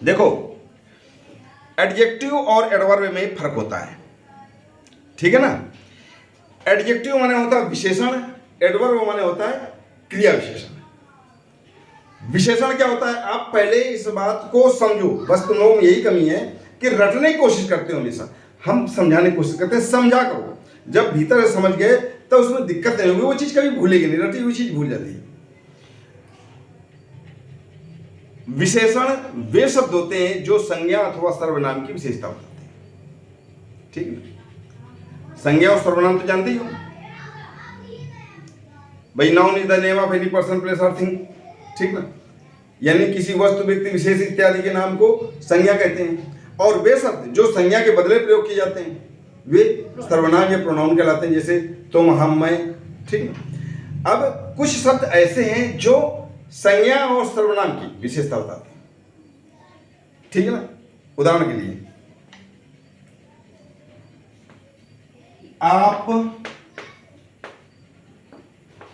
देखो, एडजेक्टिव और एडवर्ब में फर्क होता है, ठीक है ना। एडजेक्टिव माने होता है विशेषण, एडवर्ब माने होता है क्रिया विशेषण। विशेषण क्या होता है, आप पहले इस बात को समझो। बस तुम लोगों में यही कमी है कि रटने की कोशिश करते हो हमेशा। हम समझाने की कोशिश करते हैं, समझा करो। जब भीतर से समझ गए तो उसमें दिक्कत नहीं होगी, वो चीज कभी भूलेगी नहीं, रटी हुई चीज भूल जाती है। विशेषण वे शब्द होते हैं जो संज्ञा अथवा सर्वनाम की विशेषता बताते हैं, ठीक है। संज्ञा और सर्वनाम तो जानते ही हो भाई। Noun is the name of any person, place और थिंग, ठीक ना। यानी किसी वस्तु, व्यक्ति, विशेष इत्यादि के नाम को संज्ञा कहते हैं। और वे शब्द जो संज्ञा के बदले प्रयोग किए जाते हैं वे सर्वनाम या प्रोनाउन कहलाते हैं, जैसे तुम, हम, मैं, ठीक ना। अब कुछ शब्द ऐसे हैं जो संज्ञा और सर्वनाम की विशेषता बताते हैं, ठीक है ना। उदाहरण के लिए, आप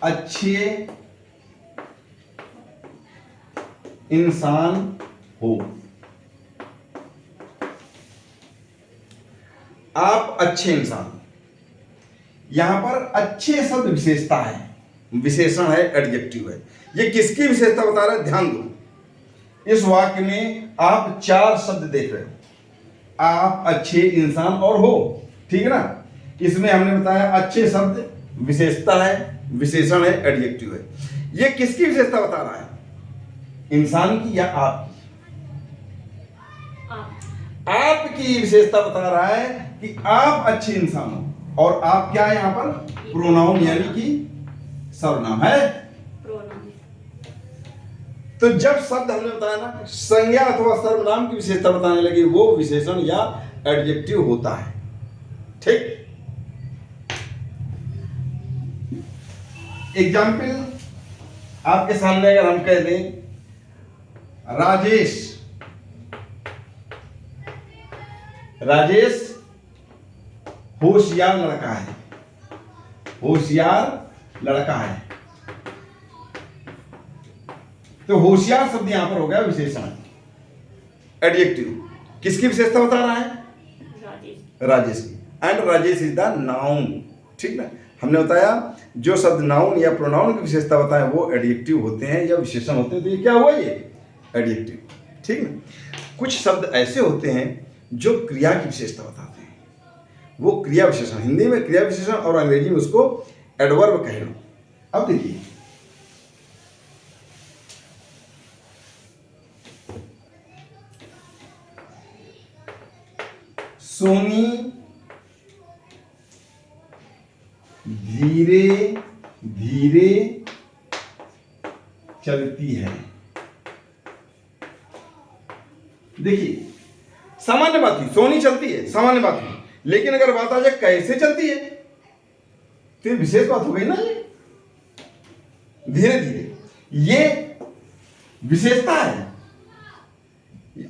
अच्छे इंसान हो। आप अच्छे इंसान, यहां पर अच्छे शब्द विशेषता है, विशेषण है, एडजेक्टिव है। ये किसकी विशेषता बता रहा है, ध्यान दो। इस वाक्य में आप 4 शब्द देख रहे हो, आप अच्छे इंसान और हो, ठीक है ना। इसमें हमने बताया अच्छे शब्द विशेषता है, विशेषण है, एडजेक्टिव है। ये किसकी विशेषता बता रहा है, इंसान की या आपकी विशेषता बता रहा है कि आप अच्छे इंसान हो। और आप क्या है यहां पर, प्रोनाउन यानी कि सर्वनाम है। तो जब शब्द हमने बताया ना संज्ञा अथवा सर्वनाम की विशेषता बताने लगे, वो विशेषण या एडजेक्टिव होता है, ठीक। एग्जाम्पल आपके सामने अगर हम कह दें राजेश होशियार लड़का है, होशियार लड़का है, तो होशियार शब्द यहां पर हो गया विशेषण, एडजेक्टिव। किसकी विशेषता बता रहा है, राजेश की। And Rajesh is the noun, ठीक ना। हमने बताया जो शब्द नाउन या प्रोनाउन की विशेषता बताए वो एडजेक्टिव होते हैं या विशेषण होते हैं। तो ये क्या हुआ, ये एडजेक्टिव, ठीक ना। कुछ शब्द ऐसे होते हैं जो क्रिया की विशेषता बताते हैं, वो क्रिया विशेषण। हिंदी में क्रिया विशेषण और अंग्रेजी में उसको एडवर्ब कह लो। अब देखिए, सोनी धीरे धीरे चलती है। देखिए, सामान्य बात ही, सोनी चलती है, सामान्य बात ही। लेकिन अगर बात आ जाए कैसे चलती है तो विशेष बात हो गई ना। ये धीरे धीरे, ये विशेषता है।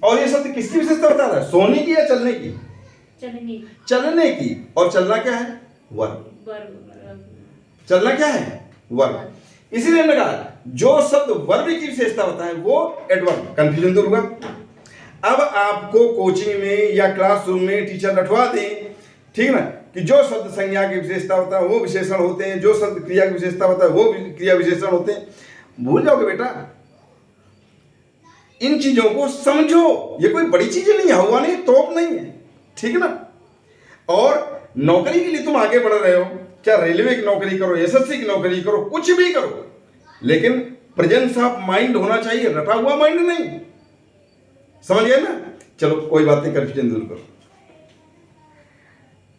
और ये शब्द किसकी विशेषता बता रहा है, सोनी की या चलने की, चलने की। और चलना क्या है, वर्ब। चलना क्या है, वर्ब। इसीलिए हमने कहा जो शब्द वर्ब की विशेषता होता है वो एडवर्ब। कंफ्यूजन दूर हुआ। अब आपको कोचिंग में या क्लासरूम में टीचर रटवा दें, ठीक ना, कि जो शब्द संज्ञा की विशेषता होता है वो विशेषण होते हैं, जो शब्द क्रिया की विशेषता होता है वो क्रिया विशेषण होते हैं। भूल जाओगे बेटा, इन चीजों को समझो। ये कोई बड़ी चीजें नहीं है, हुआ नहीं, तोप नहीं है, ठीक है ना। और नौकरी के लिए तुम आगे बढ़ रहे हो, क्या रेलवे की नौकरी करो, एसएससी की नौकरी करो, कुछ भी करो, लेकिन प्रेजेंस ऑफ माइंड होना चाहिए, रटा हुआ माइंड नहीं। समझ गए ना। चलो कोई बात नहीं, कंफ्यूजन दूर करो।